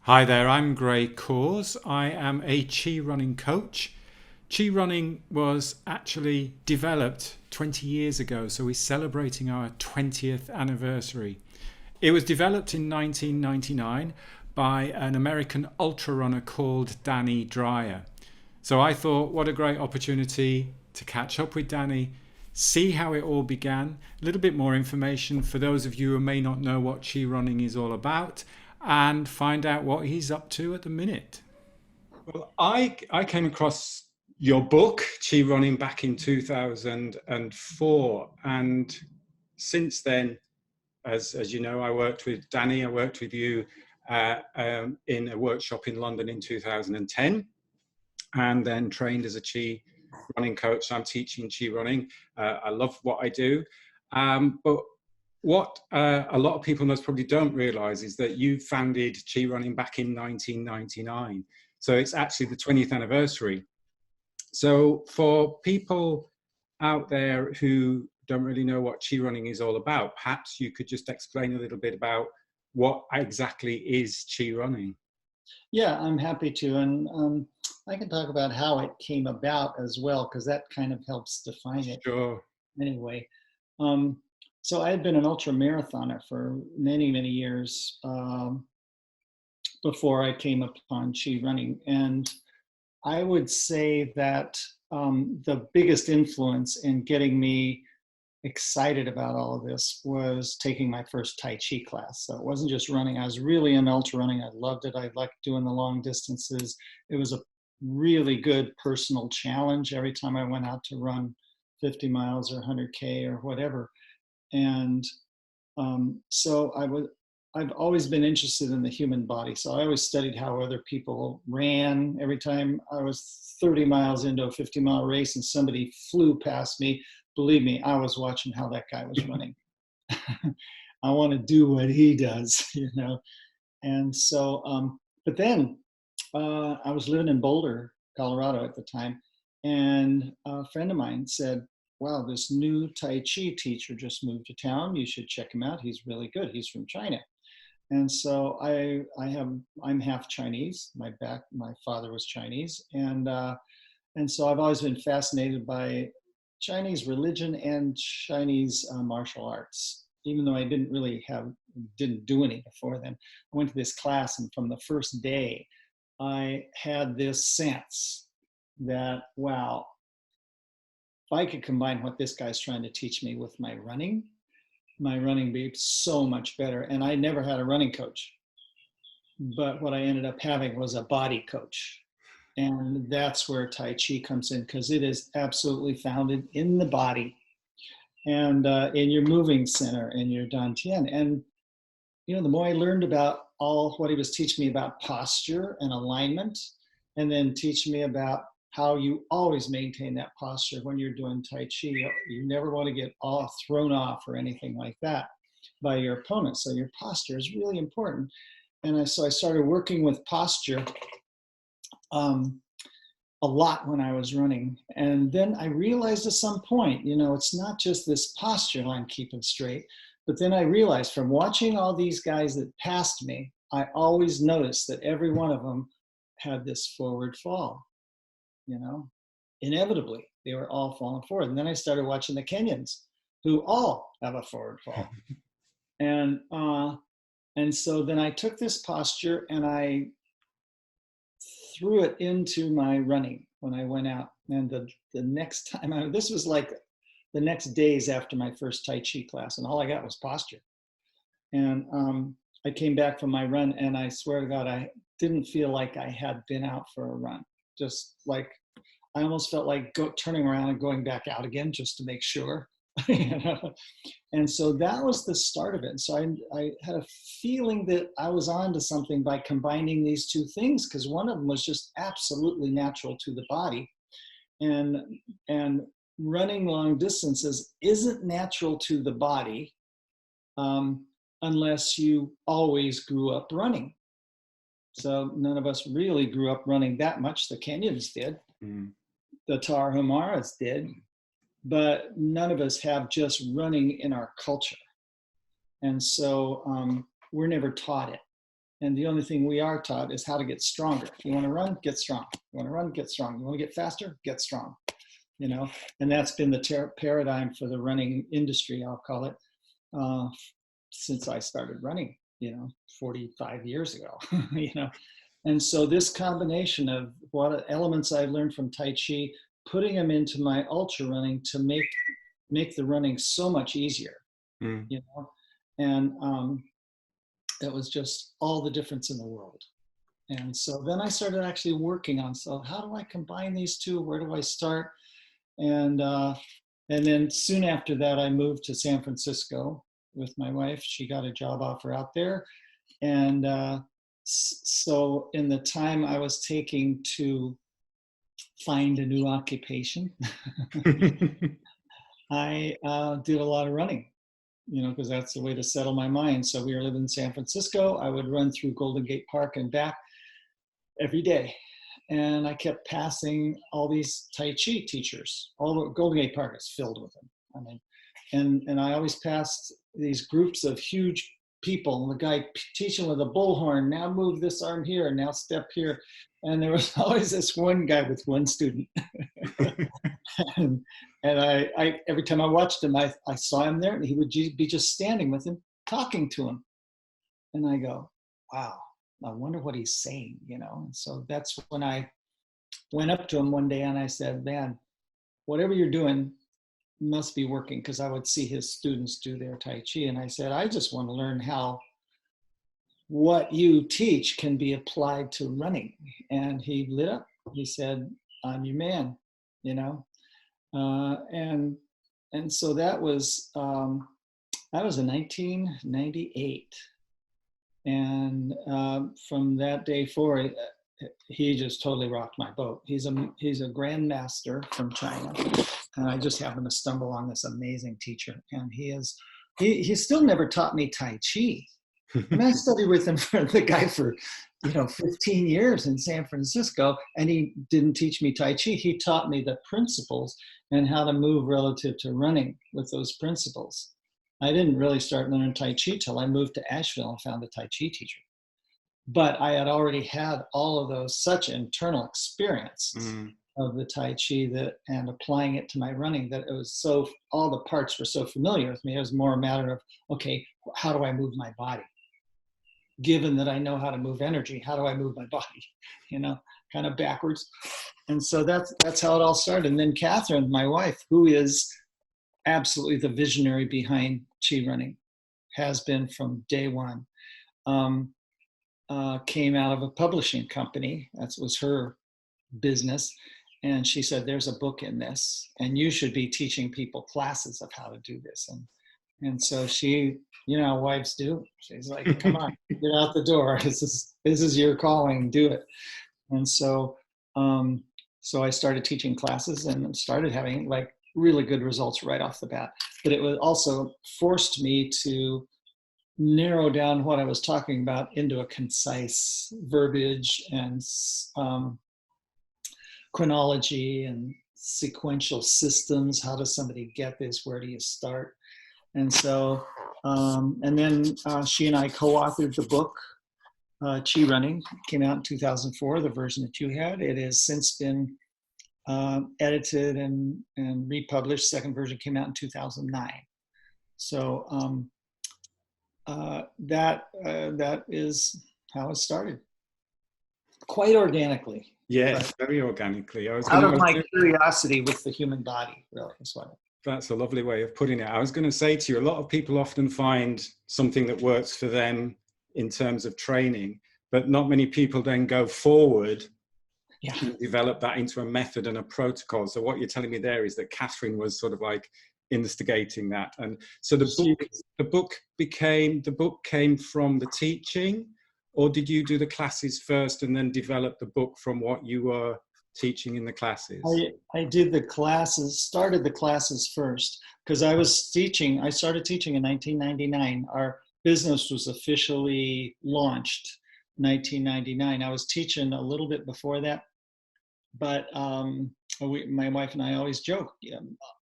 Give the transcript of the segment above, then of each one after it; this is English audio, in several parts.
Hi there, I'm Gray Caws. I am a ChiRunning coach. ChiRunning was actually developed 20 years ago, so we're celebrating our 20th anniversary. It was developed in 1999 by an American ultra runner called Danny Dreyer. So I thought, what a great opportunity to catch up with Danny, see how it all began, a little bit more information for those of you who may not know what ChiRunning is all about, and find out what he's up to at the minute. Well, I came across your book, Chi Running, back in 2004. And since then, as you know, I worked with Danny, I worked with you in a workshop in London in 2010, and then trained as a Chi running coach. So I'm teaching Chi running. I love what I do. But what a lot of people most probably don't realize is that you founded Chi Running back in 1999. So it's actually the 20th anniversary. So for people out there who don't really know what Chi Running is all about, perhaps you could just explain a little bit about what exactly is Chi Running. Yeah, I'm happy to. And I can talk about how it came about as well, because that kind of helps define it Sure. anyway. Um, so I had been an ultra marathoner for many, many years before I came upon Chi running. And I would say that the biggest influence in getting me excited about all of this was taking my first Tai Chi class. So it wasn't just running. I was really into ultra running. I loved it. I liked doing the long distances. It was a really good personal challenge every time I went out to run 50 miles or 100K or whatever. And so I've always been interested in the human body. So I always studied how other people ran. Every time I was 30 miles into a 50-mile race and somebody flew past me, believe me, I was watching how that guy was running. I want to do what he does, you know. And so, but then I was living in Boulder, Colorado at the time, and a friend of mine said, "Wow, this new Tai Chi teacher just moved to town. You should check him out. He's really good. He's from China." And so I'm half Chinese. My father was Chinese, and so I've always been fascinated by Chinese religion and Chinese martial arts. Even though I didn't do any before then, I went to this class, and from the first day, I had this sense that, wow, if I could combine what this guy's trying to teach me with my running be so much better. And I never had a running coach, but what I ended up having was a body coach. And that's where Tai Chi comes in, because it is absolutely founded in the body and in your moving center, in your dantian. And, you know, the more I learned about all what he was teaching me about posture and alignment, and then teaching me about how you always maintain that posture when you're doing Tai Chi. You never want to get all thrown off or anything like that by your opponent. So your posture is really important. And so I started working with posture a lot when I was running. And then I realized at some point, you know, it's not just this posture I'm keeping straight, but then I realized from watching all these guys that passed me, I always noticed that every one of them had this forward fall, you know, inevitably they were all falling forward. And then I started watching the Kenyans, who all have a forward fall. And so then I took this posture and I threw it into my running when I went out. And the next time, this was like the next days after my first Tai Chi class, and all I got was posture. And I came back from my run, and I swear to God, I didn't feel like I had been out for a run. Just like I almost felt like turning around and going back out again just to make sure. You know? And so that was the start of it. So I had a feeling that I was onto something by combining these two things, because one of them was just absolutely natural to the body, and running long distances isn't natural to the body unless you always grew up running. So none of us really grew up running that much. The Kenyans did. Mm. The Tarahumaras did. But none of us have just running in our culture. And so we're never taught it. And the only thing we are taught is how to get stronger. You want to run, get strong. You want to run, get strong. You want to get faster, get strong. You know, and that's been the paradigm for the running industry, I'll call it, since I started running, 45 years ago, And so this combination of what elements I learned from Tai Chi, putting them into my ultra running to make the running so much easier, and it was just all the difference in the world. And so then I started actually working on, so how do I combine these two? Where do I start? And then soon after that, I moved to San Francisco with my wife. She got a job offer out there. And so in the time I was taking to find a new occupation, I did a lot of running, because that's the way to settle my mind. So we were living in San Francisco. I would run through Golden Gate Park and back every day. And I kept passing all these Tai Chi teachers. All the Golden Gate Park is filled with them. I mean, and I always passed these groups of huge people. And the guy teaching with a bullhorn, now move this arm here, now step here. And there was always this one guy with one student. and I every time I watched him, I saw him there, and he would be just standing with him, talking to him. And I go, wow, I wonder what he's saying, And so that's when I went up to him one day and I said, man, whatever you're doing must be working, because I would see his students do their Tai Chi. And I said, I just want to learn how what you teach can be applied to running. And he lit up. He said, I'm your man, and so that was in 1998. And from that day forward, he just totally rocked my boat. He's a grandmaster from China, and I just happened to stumble on this amazing teacher. And he still never taught me Tai Chi. And I studied with him the guy for 15 years in San Francisco, and he didn't teach me Tai Chi. He taught me the principles and how to move relative to running with those principles. I didn't really start learning Tai Chi till I moved to Asheville and found a Tai Chi teacher. But I had already had all of those, such internal experience of the Tai Chi and applying it to my running, that it was all the parts were so familiar with me. It was more a matter of, okay, how do I move my body? Given that I know how to move energy, how do I move my body? Kind of backwards. And so that's how it all started. And then Catherine, my wife, who is absolutely the visionary behind ChiRunning, has been from day one, came out of a publishing company. That was her business. And she said, there's a book in this, and you should be teaching people classes of how to do this. And so she, how wives do. She's like, come on, get out the door. This is your calling, do it. And so, so I started teaching classes and started having really good results right off the bat. But it was also forced me to narrow down what I was talking about into a concise verbiage and chronology and sequential systems. How does somebody get this? Where do you start? And so, and then she and I co-authored the book, ChiRunning. Came out in 2004, the version that you had. It has since been edited and republished. Second version came out in 2009. So that is how it started. Quite organically. Yes, very organically. Out of my curiosity with the human body, really, is what. That's a lovely way of putting it. I was going to say to you, a lot of people often find something that works for them in terms of training, but not many people then go forward and develop that into a method and a protocol. So what you're telling me there is that Catherine was sort of like instigating that. And so the book came from the teaching, or did you do the classes first and then develop the book from what you were teaching in the classes? I did the classes, started the classes first, because I started teaching in 1999. Our business was officially launched in 1999. I was teaching a little bit before that, but my wife and I always joke,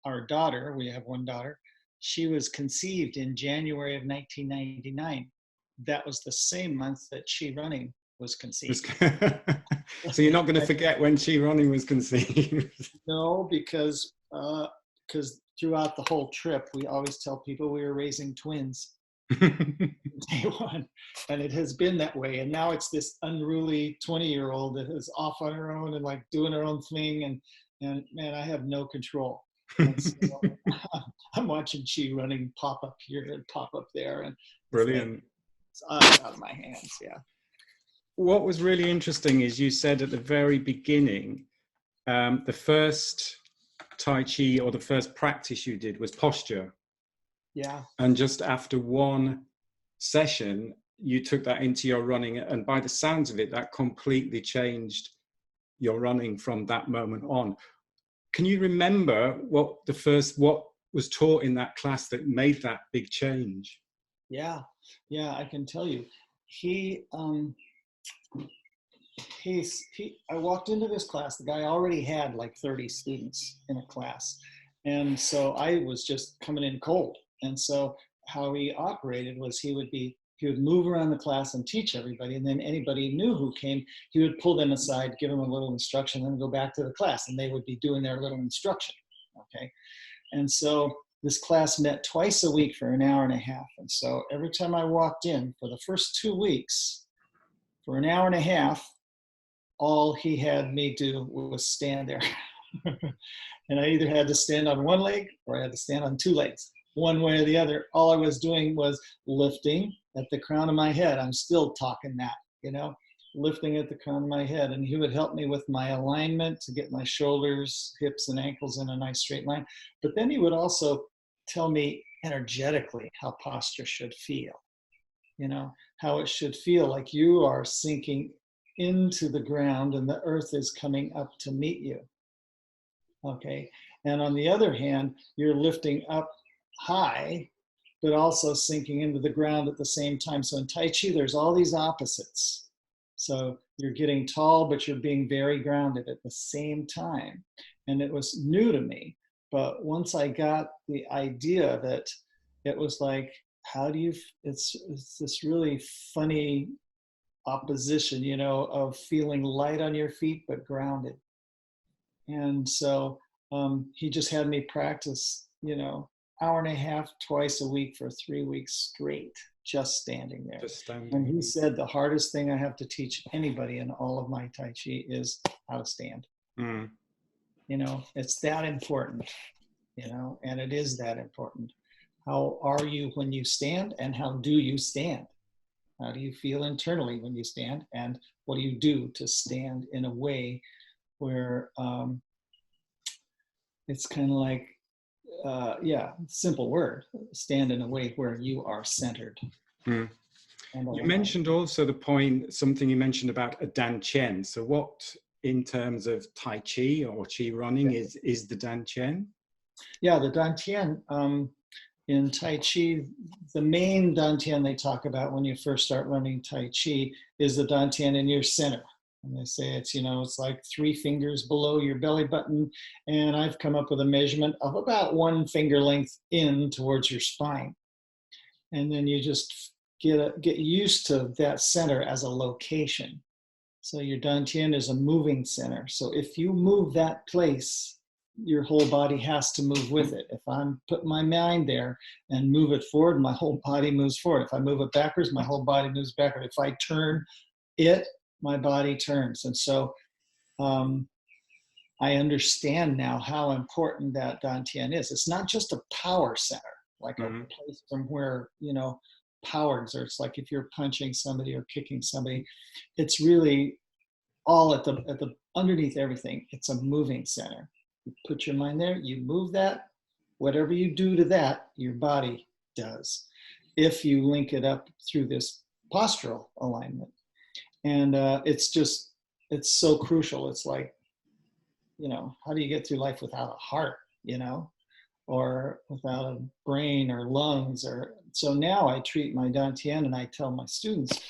our daughter, we have one daughter, she was conceived in January of 1999. that was the same month that ChiRunning was conceived. So you're not going to forget when ChiRunning was conceived. No, because throughout the whole trip, we always tell people we were raising twins. Day one, and it has been that way. And now it's this unruly 20-year-old that is off on her own and like doing her own thing. And man, I have no control. And so I'm watching ChiRunning pop up here and pop up there, and Brilliant. It's out of my hands. Yeah. What was really interesting is you said at the very beginning, the first Tai Chi or the first practice you did was posture. Yeah. And just after one session, you took that into your running. And by the sounds of it, that completely changed your running from that moment on. Can you remember what was taught in that class that made that big change? Yeah, I can tell you. I walked into this class, the guy already had like 30 students in a class. And so I was just coming in cold. And so how he operated was he would move around the class and teach everybody. And then anybody new who came, he would pull them aside, give them a little instruction, and then go back to the class. And they would be doing their little instruction. Okay. And so this class met twice a week for an hour and a half. And so every time I walked in for the first 2 weeks, for an hour and a half, all he had me do was stand there. And I either had to stand on one leg or I had to stand on 2 legs. One way or the other. All I was doing was lifting at the crown of my head. I'm still talking that, lifting at the crown of my head. And he would help me with my alignment to get my shoulders, hips, and ankles in a nice straight line. But then he would also tell me energetically how posture should feel, how it should feel like you are sinking into the ground and the earth is coming up to meet you. Okay. And on the other hand, you're lifting up high, but also sinking into the ground at the same time. So in Tai Chi, there's all these opposites. So you're getting tall, but you're being very grounded at the same time. And it was new to me. But once I got the idea of it, it was like, it's this really funny opposition, of feeling light on your feet, but grounded. And so he just had me practice, hour and a half twice a week for 3 weeks straight, just standing there. And he said the hardest thing I have to teach anybody in all of my Tai Chi is how to stand. Mm. It's that important, and it is that important. How are you when you stand, and how do you stand? How do you feel internally when you stand, and what do you do to stand in a way where it's kind of like, simple word, stand in a way where you are centered. Mm. You mentioned also something you mentioned about a Dan Chen. So what, in terms of Tai Chi or ChiRunning, is the Dan Chen? Yeah, the Dan Chen, in Tai Chi, the main dantian they talk about when you first start learning Tai Chi is the dantian in your center. And they say it's like 3 fingers below your belly button. And I've come up with a measurement of about 1 finger length in towards your spine. And then you just get used to that center as a location. So your dantian is a moving center. So if you move that place, your whole body has to move with it. If I'm putting my mind there and move it forward, my whole body moves forward. If I move it backwards, my whole body moves backward. If I turn it, my body turns. And so I understand now how important that dantian is. It's not just a power center, like a place from where, power exerts, like if you're punching somebody or kicking somebody. It's really all at the underneath everything. It's a moving center. You put your mind there, you move that, whatever you do to that, your body does, if you link it up through this postural alignment. And it's so crucial. It's like, how do you get through life without a heart, or without a brain or lungs? So now I treat my dantian, and I tell my students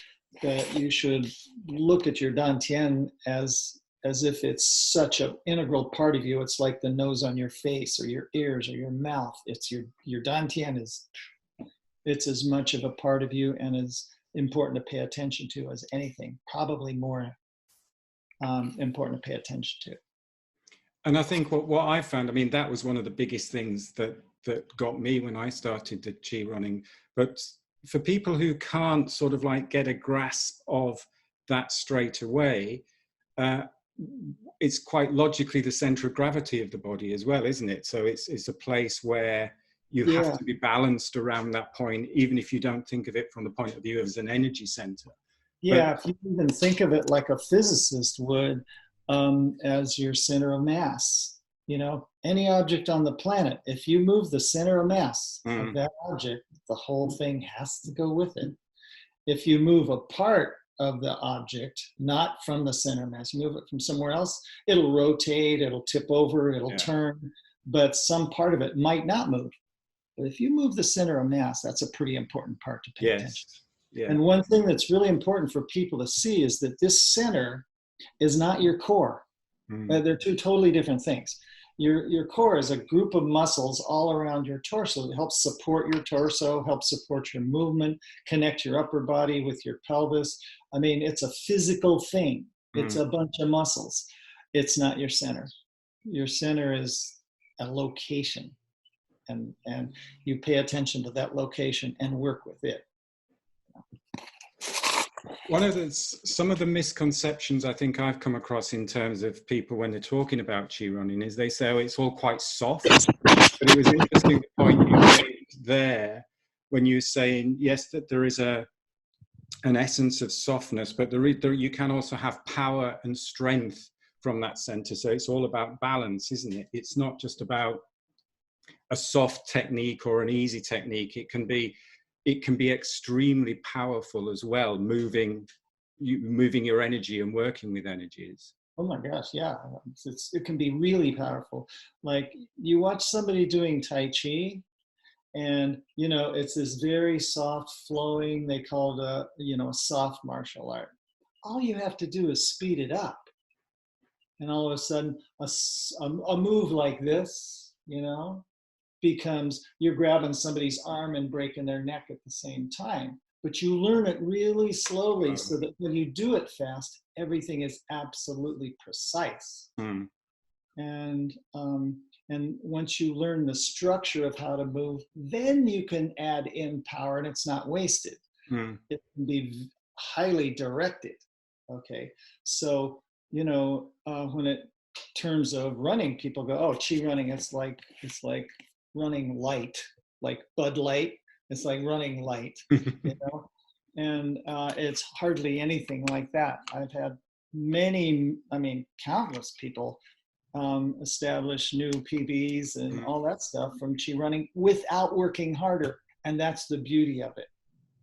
that you should look at your dantian as if it's such an integral part of you. It's like the nose on your face or your ears or your mouth. It's your dantian it's as much of a part of you and important to pay attention to as anything, probably more important to pay attention to. And I think what I found, I mean, that was one of the biggest things that got me when I started the ChiRunning. But for people who can't sort of like get a grasp of that straight away, it's quite logically the center of gravity of the body as well, isn't it? So it's a place where you have to be balanced around that point, even if you don't think of it from the point of view as an energy center. Yeah, if you even think of it like a physicist would, as your center of mass. You know, any object on the planet, if you move the center of mass of that object, the whole thing has to go with it. If you move a part of the object, not from the center of mass, you move it from somewhere else, it'll rotate, it'll tip over, it'll turn, but some part of it might not move. But if you move the center of mass, that's a pretty important part to pay attention to. Yeah. And one thing that's really important for people to see is that this center is not your core. They're two totally different things. Your core is a group of muscles all around your torso. It helps support your torso, helps support your movement, connect your upper body with your pelvis. I mean, it's a physical thing. It's a bunch of muscles. It's not your center. Your center is a location. And you pay attention to that location and work with it. Some of the misconceptions I think I've come across in terms of people when they're talking about ChiRunning is they say, oh, it's all quite soft. But it was interesting the point you made there when you were saying, yes, that there is an essence of softness, but you can also have power and strength from that center. So it's all about balance, isn't it? It's not just about a soft technique or an easy technique. It can be extremely powerful as well, moving your energy and working with energies. Oh my gosh, yeah. It can be really powerful. Like you watch somebody doing Tai Chi and, you know, it's this very soft flowing, they call it a soft martial art. All you have to do is speed it up. And all of a sudden a move like this, you know, becomes you're grabbing somebody's arm and breaking their neck at the same time. But you learn it really slowly so that when you do it fast, everything is absolutely precise. And once you learn the structure of how to move, then you can add in power and it's not wasted. It can be highly directed. Okay, so you know when it terms of running, people go, "Oh, ChiRunning, it's like running light, like Bud Light. It's like running light, you know." And it's hardly anything like that. I've had countless people establish new PBs and all that stuff from ChiRunning without working harder. And that's the beauty of it.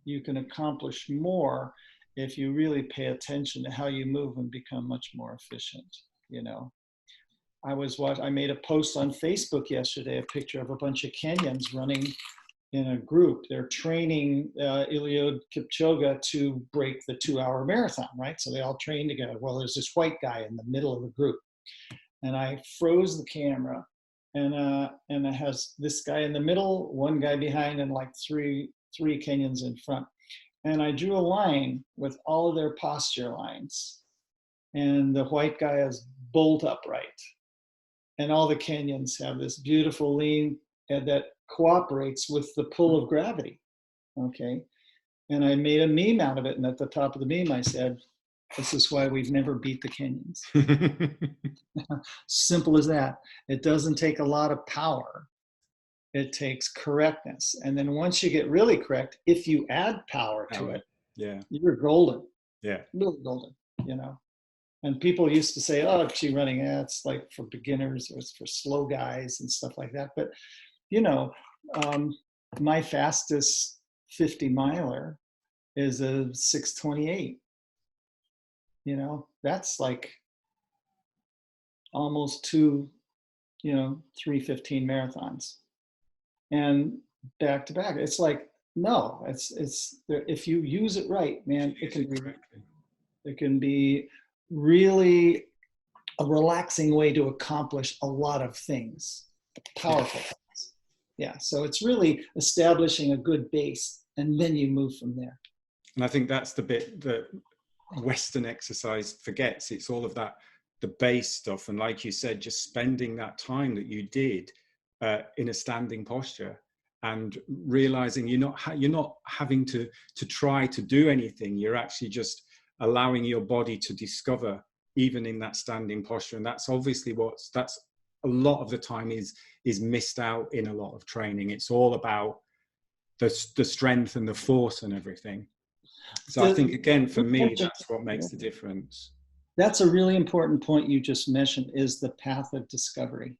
You can accomplish more if you really pay attention to how you move and become much more efficient, you know. I made a post on Facebook yesterday, a picture of a bunch of Kenyans running in a group. They're training Eliud Kipchoge to break the 2-hour marathon, right? So they all train together. Well, there's this white guy in the middle of the group. And I froze the camera and it has this guy in the middle, one guy behind, and like three Kenyans in front. And I drew a line with all of their posture lines. And the white guy is bolt upright. And all the Kenyans have this beautiful lean that cooperates with the pull of gravity, okay? And I made a meme out of it, and at the top of the meme I said, this is why we've never beat the Kenyans. Simple as that. It doesn't take a lot of power. It takes correctness. And then once you get really correct, if you add power to it, you're golden. Yeah. Really golden, you know? And people used to say, oh, ChiRunning, it's like for beginners or it's for slow guys and stuff like that. But, you know, my fastest 50 miler is a 6:28. You know, that's like almost 3:15 marathons. And back to back, it's like, no, it's if you use it right, man, it can be really a relaxing way to accomplish a lot of things, powerful things. Yeah, so it's really establishing a good base, and then you move from there. And I think that's the bit that Western exercise forgets. It's all of that, the base stuff. And like you said, just spending that time that you did in a standing posture and realizing you're not having to try to do anything. You're actually just allowing your body to discover even in that standing posture. And that's obviously that's a lot of the time is missed out in a lot of training. It's all about the strength and the force and everything. So I think, again, for me, that's what makes the difference. That's a really important point you just mentioned, is the path of discovery.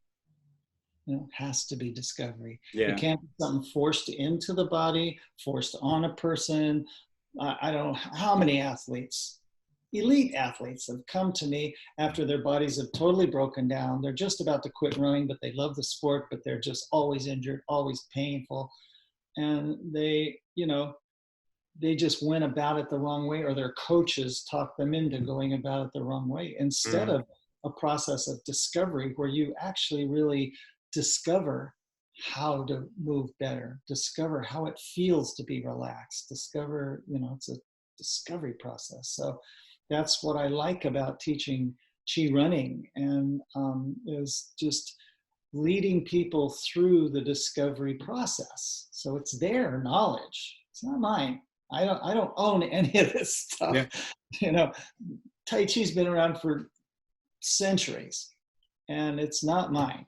You know, it has to be discovery. Yeah. It can't be something forced into the body, forced on a person. I don't know how many athletes, elite athletes, have come to me after their bodies have totally broken down. They're just about to quit running, but they love the sport, but they're just always injured, always painful. And they, you know, they just went about it the wrong way, or their coaches talked them into going about it the wrong way, instead of a process of discovery where you actually really discover how to move better, discover how it feels to be relaxed, discover, you know, it's a discovery process. So that's what I like about teaching ChiRunning, and is just leading people through the discovery process. So it's their knowledge, it's not mine. I don't own any of this stuff. Yeah. You know, Tai Chi's been around for centuries, and it's not mine.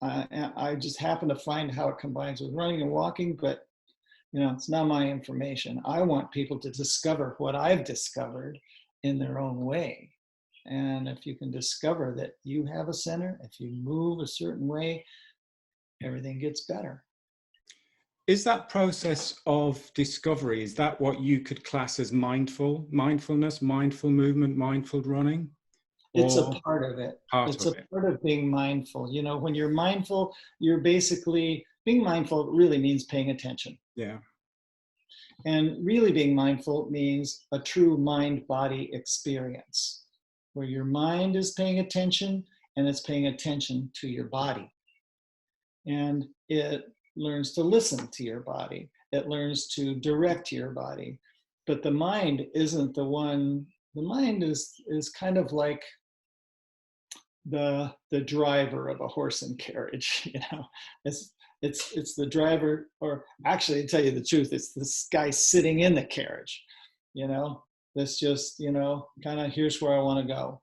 I just happen to find how it combines with running and walking, but you know, it's not my information. I want people to discover what I've discovered in their own way. And if you can discover that you have a center, if you move a certain way, everything gets better. Is that process of discovery, is that what you could class as mindfulness, mindful movement, mindful running? It's a part of it. It's a part of being mindful. You know, when you're mindful, you're basically, being mindful really means paying attention. Yeah. And really being mindful means a true mind-body experience, where your mind is paying attention and it's paying attention to your body. And it learns to listen to your body. It learns to direct your body. But the mind isn't the one. The mind is kind of like the driver of a horse and carriage. You know, it's the driver, or actually, to tell you the truth, it's this guy sitting in the carriage. You know, that's just, you know, kind of, here's where I want to go.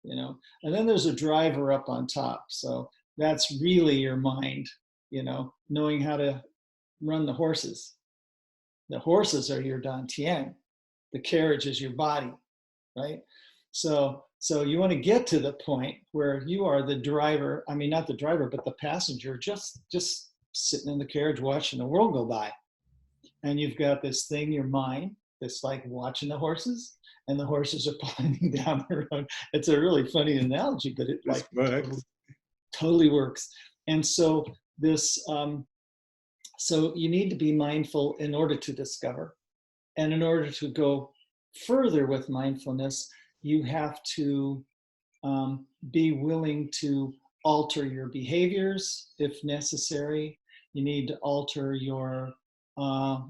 You know, and then there's a driver up on top. So that's really your mind. You know, knowing how to run the horses. The horses are your dantian. The carriage is your body, right? So you want to get to the point where you are the driver. I mean, not the driver, but the passenger, just sitting in the carriage watching the world go by. And you've got this thing, your mind, that's like watching the horses, and the horses are pulling down the road. It's a really funny analogy, but it like totally works. And so this, so you need to be mindful in order to discover. And in order to go further with mindfulness, you have to be willing to alter your behaviors if necessary. You need to alter your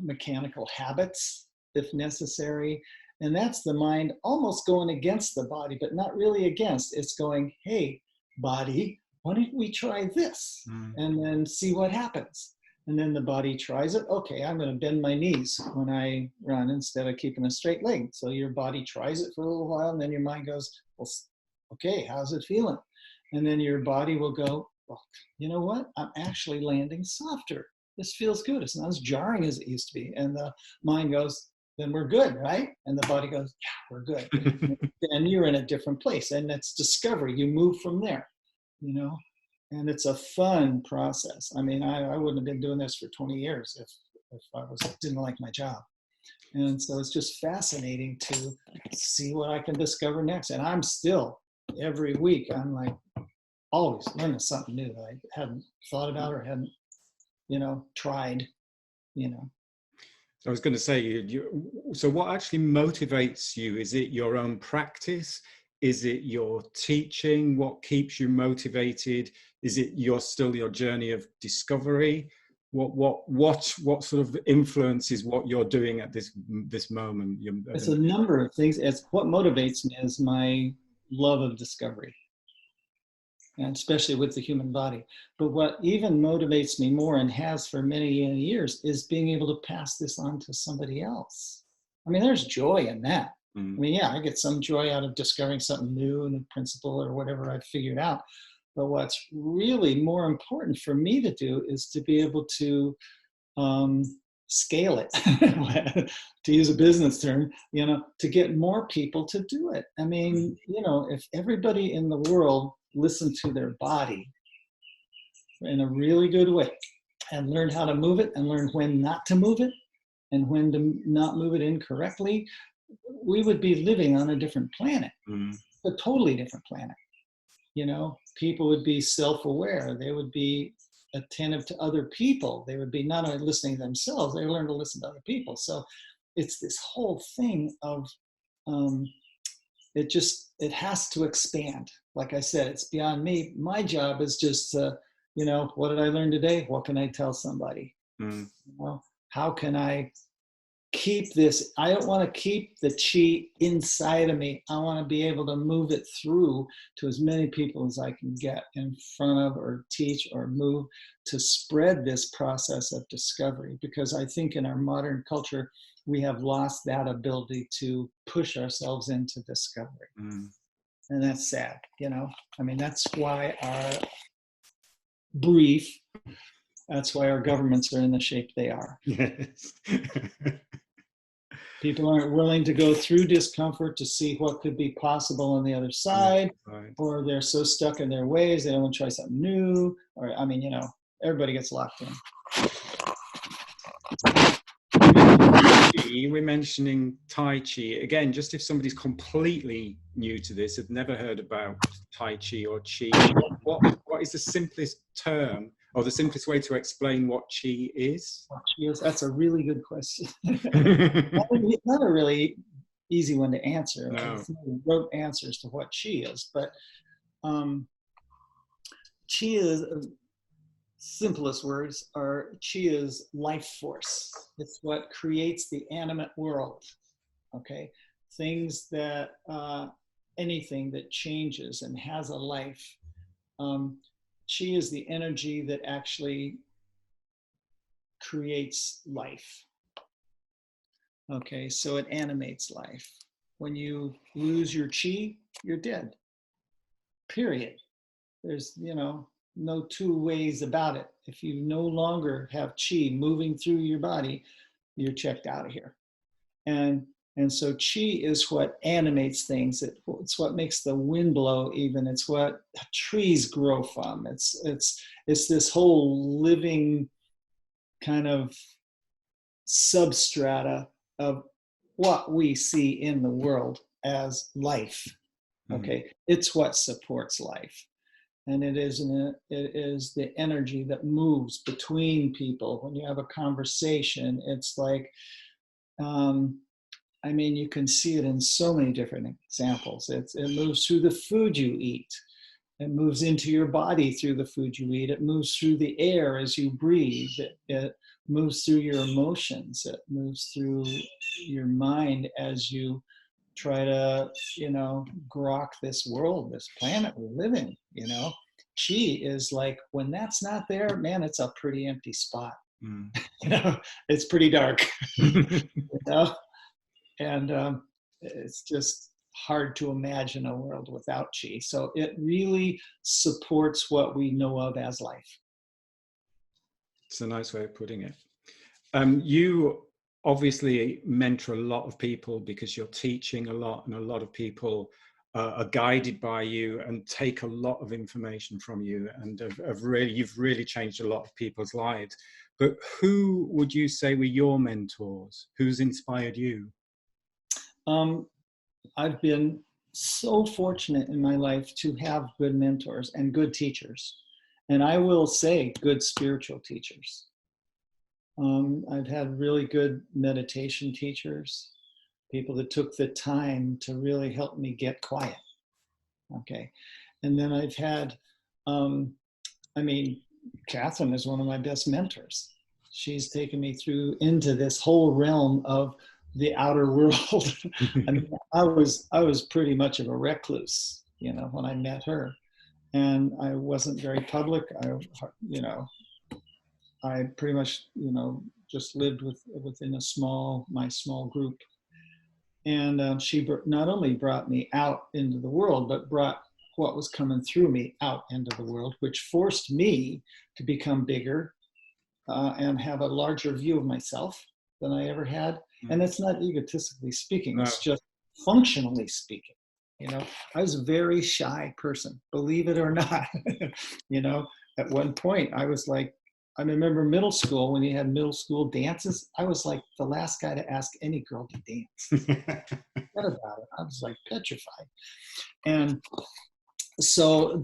mechanical habits if necessary. And that's the mind almost going against the body, but not really against. It's going, hey, body, why don't we try this? And then see what happens. And then the body tries it. Okay, I'm going to bend my knees when I run instead of keeping a straight leg. So your body tries it for a little while, and then your mind goes, well, okay, how's it feeling? And then your body will go, well, you know what? I'm actually landing softer. This feels good. It's not as jarring as it used to be. And the mind goes, then we're good, right? And the body goes, yeah, we're good. And you're in a different place. And that's discovery. You move from there, you know? And it's a fun process. I mean, I wouldn't have been doing this for 20 years if I didn't like my job. And so it's just fascinating to see what I can discover next. And I'm still, every week, I'm like always learning something new that I hadn't thought about or hadn't, you know, tried, you know. I was going to say, so what actually motivates you? Is it your own practice? Is it your teaching? What keeps you motivated? Is it still your journey of discovery? What sort of influences what you're doing at this moment? It's a number of things. It's what motivates me is my love of discovery, and especially with the human body. But what even motivates me more, and has for many years, is being able to pass this on to somebody else. I mean, there's joy in that. I mean, yeah, I get some joy out of discovering something new in a principle or whatever I've figured out. But what's really more important for me to do is to be able to scale it, to use a business term, to get more people to do it. I mean, if everybody in the world listened to their body in a really good way and learn how to move it and learn when not to move it and when to not move it incorrectly, we would be living on a different planet, a totally different planet. People would be self-aware. They would be attentive to other people. They would be not only listening to themselves, they learn to listen to other people. So it's this whole thing of, it has to expand. Like I said, it's beyond me. My job is just, what did I learn today? What can I tell somebody? How can I keep this? I don't want to keep the chi inside of me. I want to be able to move it through to as many people as I can get in front of, or teach, or move, to spread this process of discovery. Because I think in our modern culture, we have lost that ability to push ourselves into discovery. And that's sad, I mean, that's why that's why our governments are in the shape they are. Yes. People aren't willing to go through discomfort to see what could be possible on the other side, right. Or they're so stuck in their ways, they don't want to try something new, or, I mean, everybody gets locked in. You were mentioning Tai Chi. Again, just if somebody's completely new to this, have never heard about Tai Chi or Chi, what is the simplest term, or the simplest way to explain what Chi is? What Chi is? That's a really good question. Not a really easy one to answer. No. Rote answers to what Chi is, but Chi is, simplest words are, Chi is life force. It's what creates the animate world. Okay, things that anything that changes and has a life. Chi is the energy that actually creates life. Okay, so it animates life. When you lose your Chi, you're dead. Period. There's, no two ways about it. If you no longer have Chi moving through your body, you're checked out of here. And so Chi is what animates things. It's what makes the wind blow even. It's what trees grow from. It's this whole living kind of substrata of what we see in the world as life. Okay, it's what supports life. And it is the energy that moves between people. When you have a conversation, it's like, I mean, you can see it in so many different examples. It moves through the food you eat. It moves into your body through the food you eat. It moves through the air as you breathe. It moves through your emotions. It moves through your mind as you try to, grok this world, this planet we live in, Chi is like, when that's not there, man, it's a pretty empty spot. It's pretty dark, and it's just hard to imagine a world without Chi. So it really supports what we know of as life. It's a nice way of putting it. You obviously mentor a lot of people because you're teaching a lot, and a lot of people are guided by you and take a lot of information from you, and you've really changed a lot of people's lives. But who would you say were your mentors? Who's inspired you? I've been so fortunate in my life to have good mentors and good teachers. And I will say good spiritual teachers. I've had really good meditation teachers, people that took the time to really help me get quiet. Okay. And then I've had, Catherine is one of my best mentors. she's taken me through into this whole realm of the outer world. I mean, I was pretty much of a recluse, you know, when I met her, and I wasn't very public. You know, I pretty much, you know, just lived within my small group. And she not only brought me out into the world, but brought what was coming through me out into the world, which forced me to become bigger and have a larger view of myself than I ever had. And that's not egotistically speaking, No. it's just functionally speaking. You know, I was a very shy person, believe it or not. You know, at one point I was like, I remember middle school, when you had middle school dances, I was like the last guy to ask any girl to dance. Forget about it. I was like petrified. And so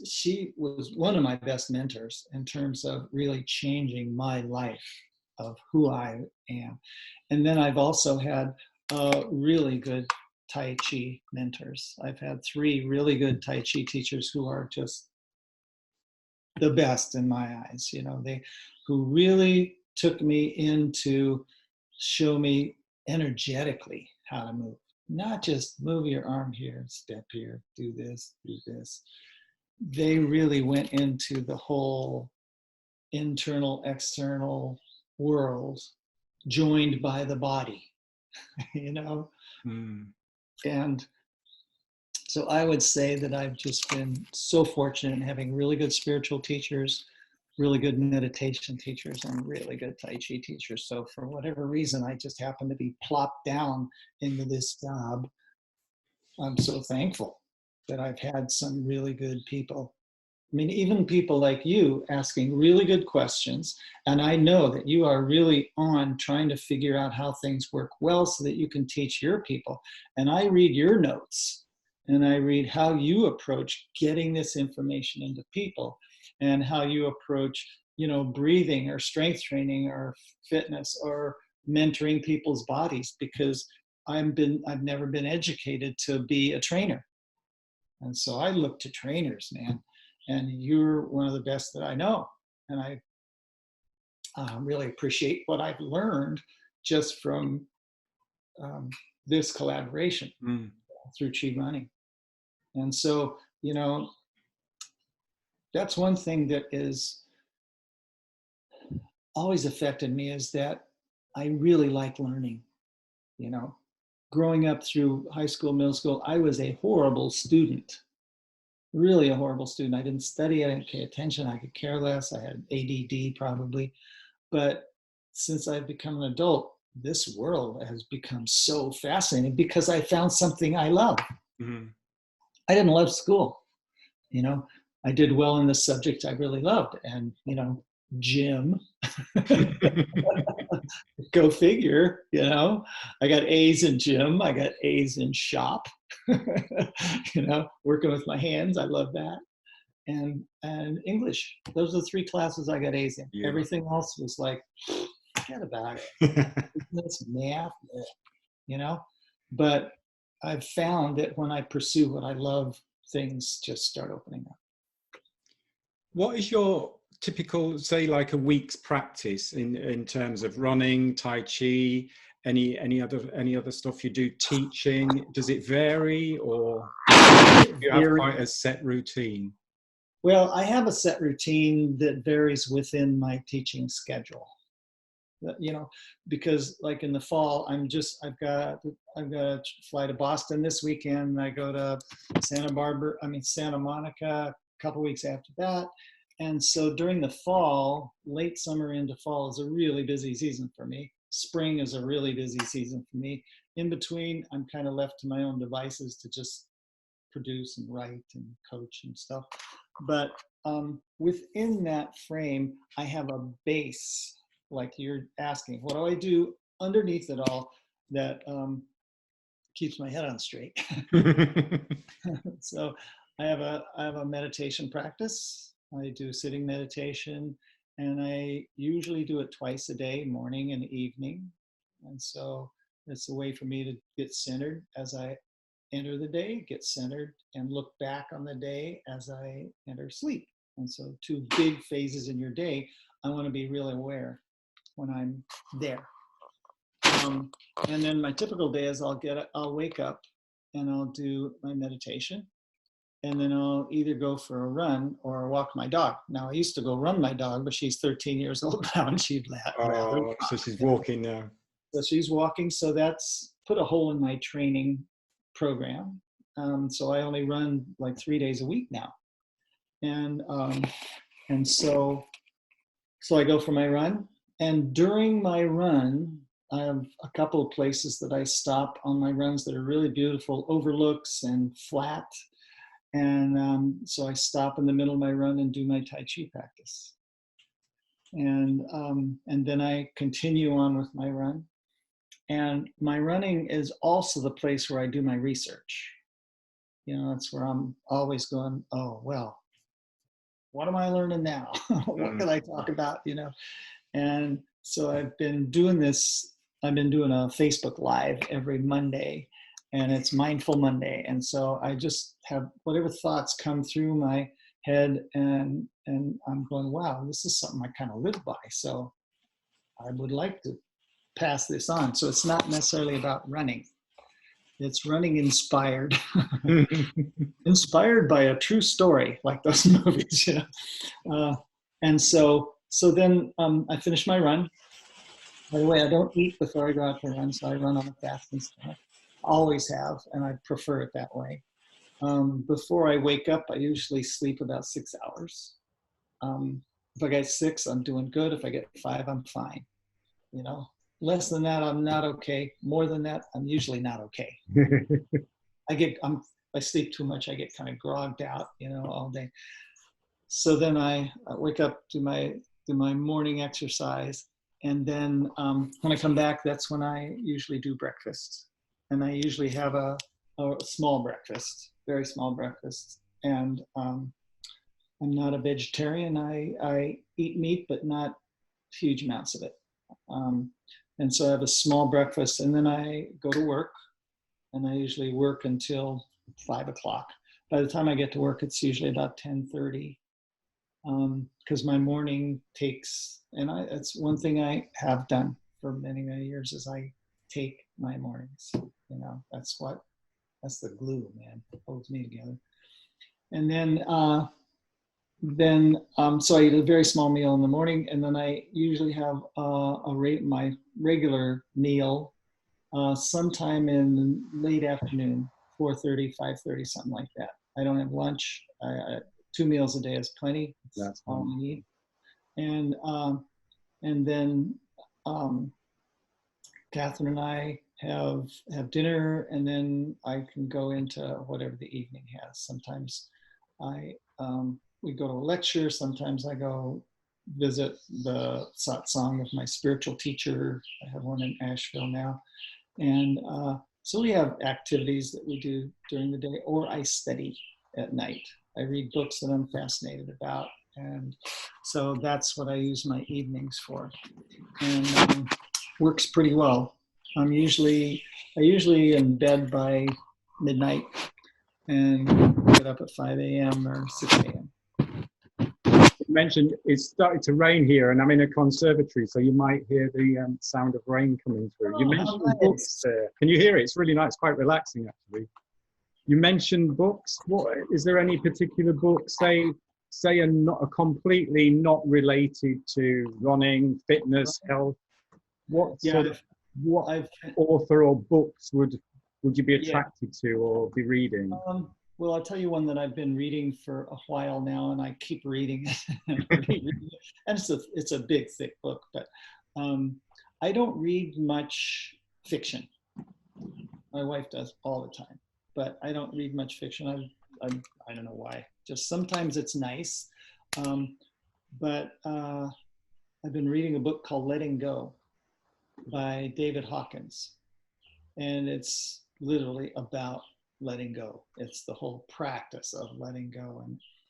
she was one of my best mentors in terms of really changing my life of who I am. And then I've also had really good Tai Chi mentors. I've had 3 really good Tai Chi teachers who are just the best in my eyes, you know, who really took me in to show me energetically how to move, not just move your arm here, step here, do this, do this. They really went into the whole internal, external world joined by the body, you know? And so I would say that I've just been so fortunate in having really good spiritual teachers, really good meditation teachers, and really good Tai Chi teachers. So for whatever reason, I just happened to be plopped down into this job. I'm so thankful that I've had some really good people. I mean, even people like you asking really good questions. And I know that you are really on trying to figure out how things work well so that you can teach your people. And I read your notes and I read how you approach getting this information into people and how you approach, you know, breathing or strength training or fitness or mentoring people's bodies, because I've never been educated to be a trainer. And so I look to trainers, man. And you're one of the best that I know. And I really appreciate what I've learned just from this collaboration through ChiRunning. And so, you know, that's one thing that is always affected me, is that I really like learning. You know, growing up through high school, middle school, I was a horrible student. Really a horrible student. I didn't study, I didn't pay attention, I could care less, I had ADD probably. But since I've become an adult, this world has become so fascinating because I found something I love. I didn't love school, you know. I did well in the subject I really loved, and, you know, gym. Go figure, you know. I got A's in gym, I got A's in shop. You know, working with my hands, I love that. And English. Those are the 3 classes I got A's in. Yeah. Everything else was like, forget about it. Business, math, you know. But I've found that when I pursue what I love, things just start opening up. What is your typical, say, like a week's practice in terms of running, Tai Chi, any other stuff you do, teaching? Does it vary, or do you have quite a set routine? Well, I have a set routine that varies within my teaching schedule. You know, because like in the fall, I've got to fly to Boston this weekend. I go to Santa Monica a couple weeks after that. And so during the fall, late summer into fall is a really busy season for me. Spring is a really busy season for me. In between, I'm kind of left to my own devices to just produce and write and coach and stuff. But within that frame, I have a base, like you're asking, what do I do underneath it all that keeps my head on straight? So I have a meditation practice. I do sitting meditation, and I usually do it twice a day, morning and evening. And so it's a way for me to get centered as I enter the day, get centered, and look back on the day as I enter sleep. And so 2 big phases in your day I want to be really aware when I'm there. And then my typical day is I'll wake up and I'll do my meditation, and then I'll either go for a run or walk my dog. Now, I used to go run my dog, but she's 13 years old now, and she'd rather. Oh, so she's walking now. So she's walking. So that's put a hole in my training program. So I only run like 3 days a week now. And so I go for my run. And during my run, I have a couple of places that I stop on my runs that are really beautiful, overlooks and flat. And so I stop in the middle of my run and do my Tai Chi practice. And then I continue on with my run. And my running is also the place where I do my research. You know, that's where I'm always going, oh, well, what am I learning now? What can I talk about, you know? And so I've been doing a Facebook Live every Monday, and it's Mindful Monday. And so I just have whatever thoughts come through my head, and I'm going, wow, this is something I kind of live by. So I would like to pass this on. So it's not necessarily about running. It's running inspired, inspired by a true story, like those movies, you know. And so then I finish my run. By the way, I don't eat before I go out to run, so I run on a fasting style. Always have, and I prefer it that way. Before I wake up, I usually sleep about 6 hours. If I get 6, I'm doing good. If I get 5, I'm fine. You know, less than that, I'm not okay. More than that, I'm usually not okay. I sleep too much. I get kind of grogged out, you know, all day. So then I wake up, do my morning exercise, and then when I come back, that's when I usually do breakfast. And I usually have a small breakfast, very small breakfast. And I'm not a vegetarian. I eat meat, but not huge amounts of it. And so I have a small breakfast, and then I go to work, and I usually work until 5 o'clock. By the time I get to work, it's usually about 10:30, because my morning takes, and it's one thing I have done for many, many years, is I take my mornings. You know, that's the glue, man, that holds me together. And then so I eat a very small meal in the morning, and then I usually have my regular meal sometime in the late afternoon, 4:30, 5:30, something like that. I don't have lunch. 2 meals a day is plenty. That's all I need. And then Catherine and I have dinner, and then I can go into whatever the evening has. Sometimes we go to a lecture. Sometimes I go visit the satsang of my spiritual teacher. I have one in Asheville now. And so we have activities that we do during the day, or I study at night. I read books that I'm fascinated about. And so that's what I use my evenings for. And works pretty well. I usually in bed by midnight and get up at 5 a.m. or 6 a.m. You mentioned it's started to rain here, and I'm in a conservatory, so you might hear the sound of rain coming through. You mentioned books there. Can you hear it? It's really nice, quite relaxing actually. You mentioned books. What is there any particular book, say a completely not related to running, fitness, health? What author or books would you be attracted to or be reading? Well, I'll tell you one that I've been reading for a while now, and I keep reading it. And it's a big, thick book, but I don't read much fiction. My wife does all the time, but I don't read much fiction. I don't know why. Just sometimes it's nice. But I've been reading a book called Letting Go by David Hawkins. And it's literally about letting go. It's the whole practice of letting go,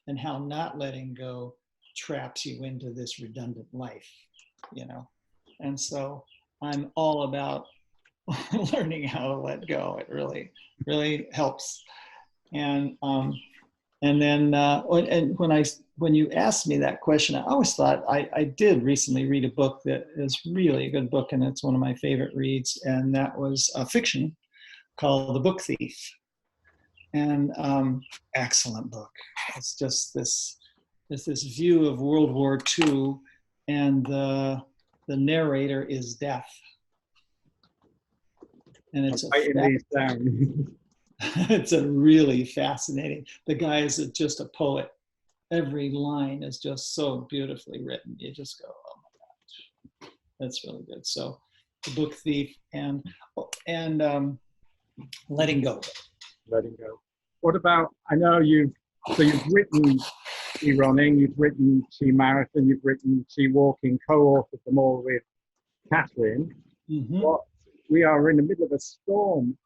and how not letting go traps you into this redundant life, you know? And so I'm all about learning how to let go. It really, really helps. And And then when you asked me that question, I always thought I did recently read a book that is really a good book, and it's one of my favorite reads, and that was a fiction called The Book Thief. And excellent book. It's just this view of World War II, and the narrator is death. And it's it's a really fascinating. The guy is just a poet. Every line is just so beautifully written. You just go, oh my gosh, that's really good. So, The Book Thief and Letting Go. Letting Go. What about? I know you've written ChiRunning, you've written ChiMarathon, you've written ChiWalking, co-authored them all with Catherine. Mm-hmm. We are in the middle of a storm.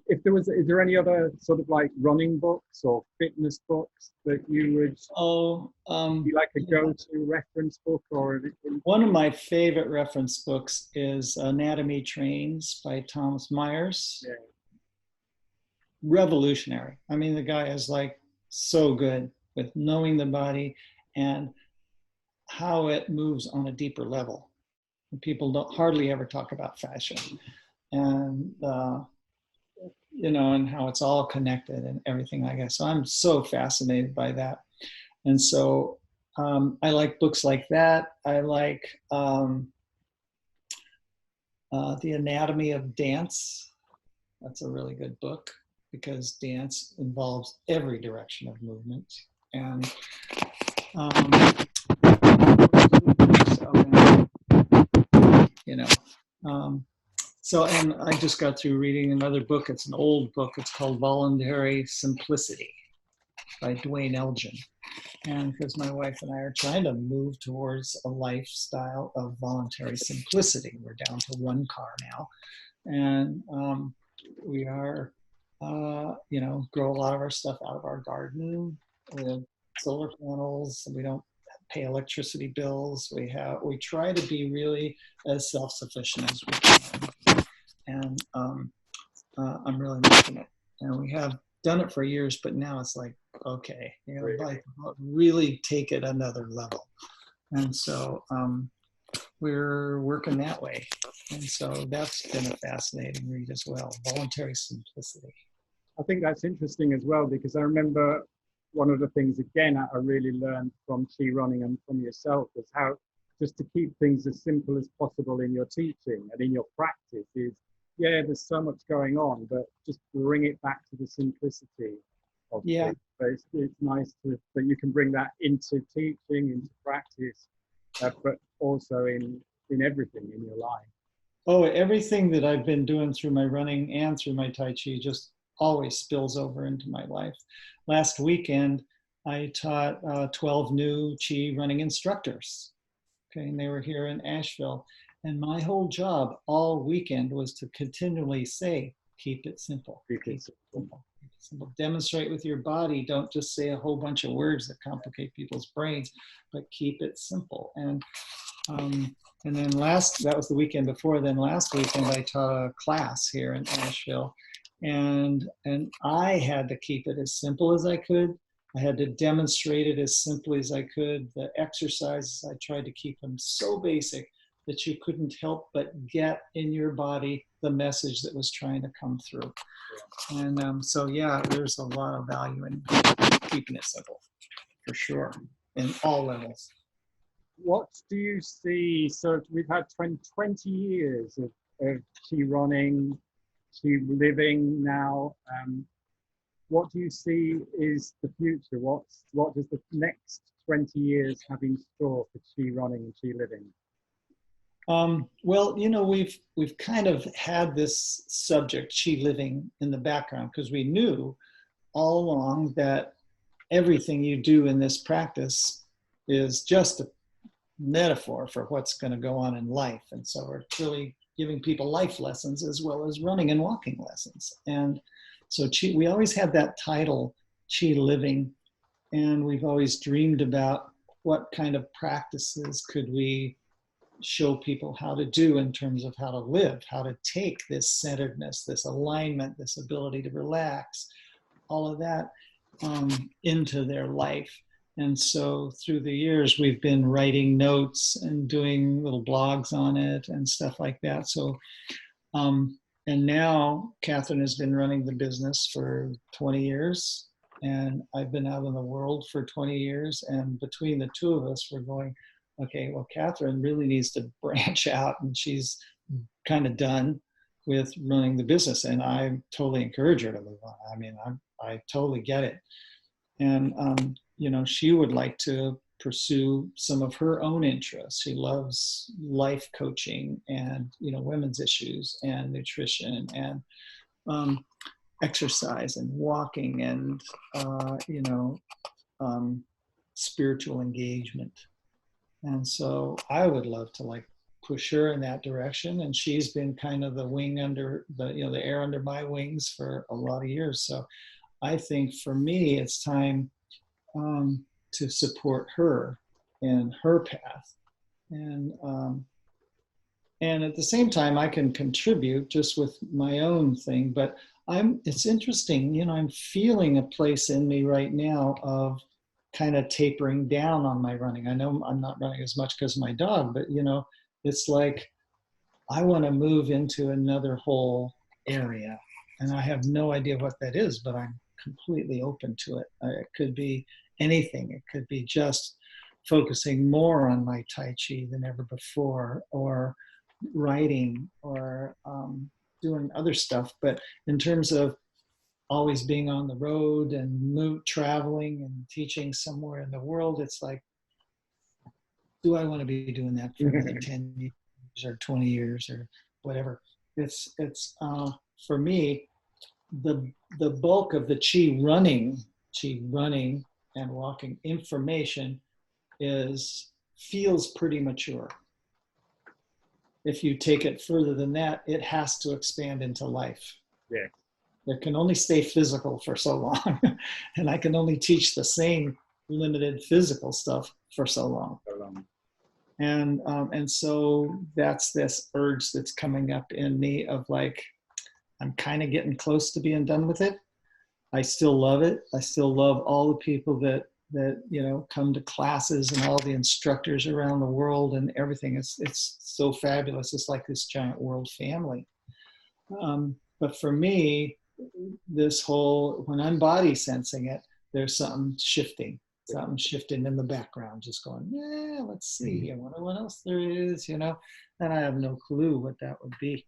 Is there any other sort of like running books or fitness books that you would be like a go-to reference book? Or one of my favorite reference books is Anatomy Trains by Thomas Myers. Yeah. Revolutionary. I mean, the guy is like so good with knowing the body and how it moves on a deeper level. And people don't hardly ever talk about fascia, and and how it's all connected and everything like that. So I'm so fascinated by that, and so I like books like that. I like The Anatomy of Dance. That's a really good book, because dance involves every direction of movement. And and I just got through reading another book. It's an old book. It's called Voluntary Simplicity by Dwayne Elgin. And because my wife and I are trying to move towards a lifestyle of voluntary simplicity. We're down to one car now. And we are, grow a lot of our stuff out of our garden. We have solar panels. We don't pay electricity bills. We try to be really as self-sufficient as we can. And I'm really making it. And we have done it for years, but now it's like, okay, really take it another level. And so we're working that way. And so that's been a fascinating read as well, Voluntary Simplicity. I think that's interesting as well, because I remember one of the things, again, I really learned from ChiRunning and from yourself was how just to keep things as simple as possible in your teaching and in your practice is, there's so much going on, but just bring it back to the simplicity of it. So it's nice that you can bring that into teaching, into practice, but also in everything in your life. Oh, everything that I've been doing through my running and through my Tai Chi just always spills over into my life. Last weekend, I taught 12 new ChiRunning instructors. Okay, and they were here in Asheville. And my whole job all weekend was to continually say, keep it simple. Keep it simple. Demonstrate with your body. Don't just say a whole bunch of words that complicate people's brains, but keep it simple. And then that was the weekend before. Then last weekend, I taught a class here in Asheville. And I had to keep it as simple as I could. I had to demonstrate it as simply as I could. The exercises, I tried to keep them so basic that you couldn't help but get in your body the message that was trying to come through. And there's a lot of value in keeping it simple, for sure, in all levels. What do you see? So we've had 20 years of ChiRunning, ChiLiving now. What do you see is the future? What does the next 20 years have in store for ChiRunning and ChiLiving? Well, we've kind of had this subject, ChiLiving, in the background, because we knew all along that everything you do in this practice is just a metaphor for what's going to go on in life. And so we're really giving people life lessons as well as running and walking lessons. And so we always had that title, ChiLiving, and we've always dreamed about what kind of practices could we show people how to do in terms of how to live, how to take this centeredness, this alignment, this ability to relax, all of that into their life. And so through the years, we've been writing notes and doing little blogs on it and stuff like that. So, and now Catherine has been running the business for 20 years, and I've been out in the world for 20 years. And between the two of us, we're going, okay, well, Catherine really needs to branch out, and she's kind of done with running the business. And I totally encourage her to move on. I mean, I totally get it. And, you know, she would like to pursue some of her own interests. She loves life coaching and, you know, women's issues and nutrition and exercise and walking and, you know, spiritual engagement. And so I would love to like push her in that direction. And she's been kind of the wing under the, you know, the air under my wings for a lot of years. So I think for me, it's time to support her in her path. And at the same time, I can contribute just with my own thing. But it's interesting, you know, I'm feeling a place in me right now of kind of tapering down on my running. I know I'm not running as much because of my dog, but, you know, it's like I want to move into another whole area. And I have no idea what that is, but I'm completely open to it. It could be anything. It could be just focusing more on my Tai Chi than ever before, or writing, or doing other stuff. But in terms of always being on the road and traveling and teaching somewhere in the world, it's like, do I want to be doing that for another 10 years or 20 years or whatever? It's for me, the bulk of the ChiRunning and walking information feels pretty mature. If you take it further than that, it has to expand into life. Yeah. It can only stay physical for so long. And I can only teach the same limited physical stuff for so long. And so that's this urge that's coming up in me of like, I'm kind of getting close to being done with it. I still love it. I still love all the people that you know come to classes and all the instructors around the world and everything. It's so fabulous. It's like this giant world family. But for me, this whole, when I'm body sensing it, there's something shifting in the background, just going, yeah, let's see. I wonder what else there is, you know, and I have no clue what that would be.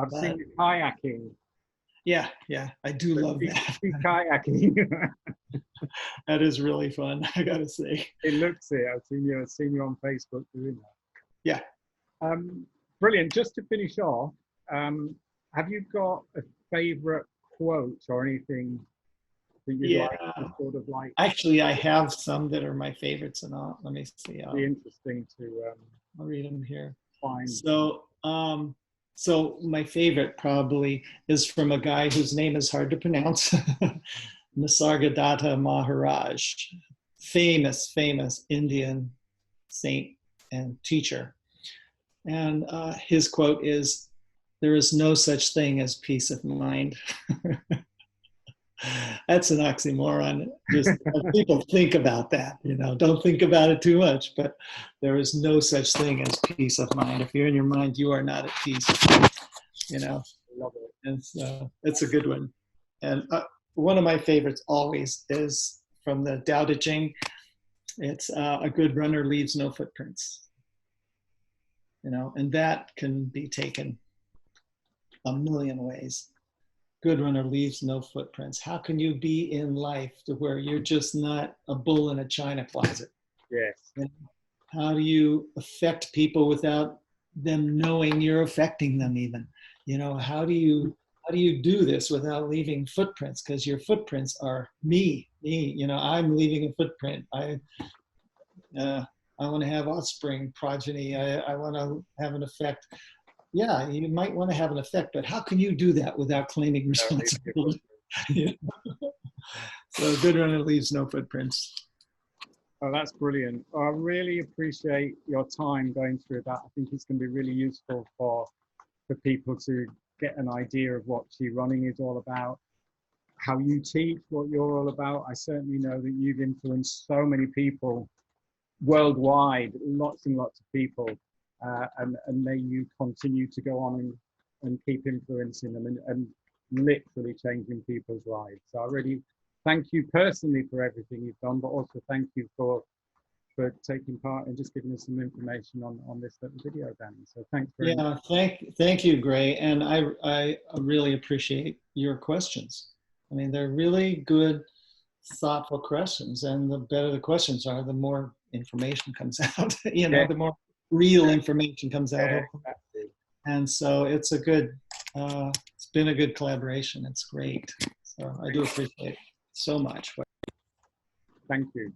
I've seen you kayaking. Yeah, I do love that. Kayaking. That is really fun, I gotta say. It looks it. I've seen you on Facebook doing that. Yeah. Brilliant. Just to finish off, have you got a favorite quote or anything that you like to sort of like? Actually, I have some that are my favorites, and let me see. It'd be interesting to I'll read them here. Find. So my favorite probably is from a guy whose name is hard to pronounce, Nisargadatta Maharaj, famous Indian saint and teacher. And his quote is, "There is no such thing as peace of mind." That's an oxymoron. Just people think about that, you know, don't think about it too much, but there is no such thing as peace of mind. If you're in your mind, you are not at peace, you know. Love it. And so it's a good one. And one of my favorites always is from the Tao Te Ching. It's a good runner leaves no footprints, you know, and that can be taken a million ways. Good runner leaves no footprints. How can you be in life to where you're just not a bull in a china closet? Yes. And how do you affect people without them knowing you're affecting them even? You know, how do you do this without leaving footprints? Because your footprints are me, you know, I'm leaving a footprint. I want to have offspring, progeny. I want to have an effect. Yeah, you might want to have an effect, but how can you do that without claiming responsibility? You know? So a good runner leaves no footprints. Oh, that's brilliant. I really appreciate your time going through that. I think it's going to be really useful for people to get an idea of what ChiRunning is all about, how you teach, what you're all about. I certainly know that you've influenced so many people worldwide, lots and lots of people, and may you continue to go on and keep influencing them and literally changing people's lives. So I really thank you personally for everything you've done, but also thank you for taking part and just giving us some information on this little video, Danny. So thanks very much. Yeah, thank you, Gray. And I really appreciate your questions. I mean, they're really good, thoughtful questions. And the better the questions are, the more information comes out, you know, the more real information comes out. Exactly. And so it's it's been a good collaboration. It's great. So I do appreciate it so much. Thank you.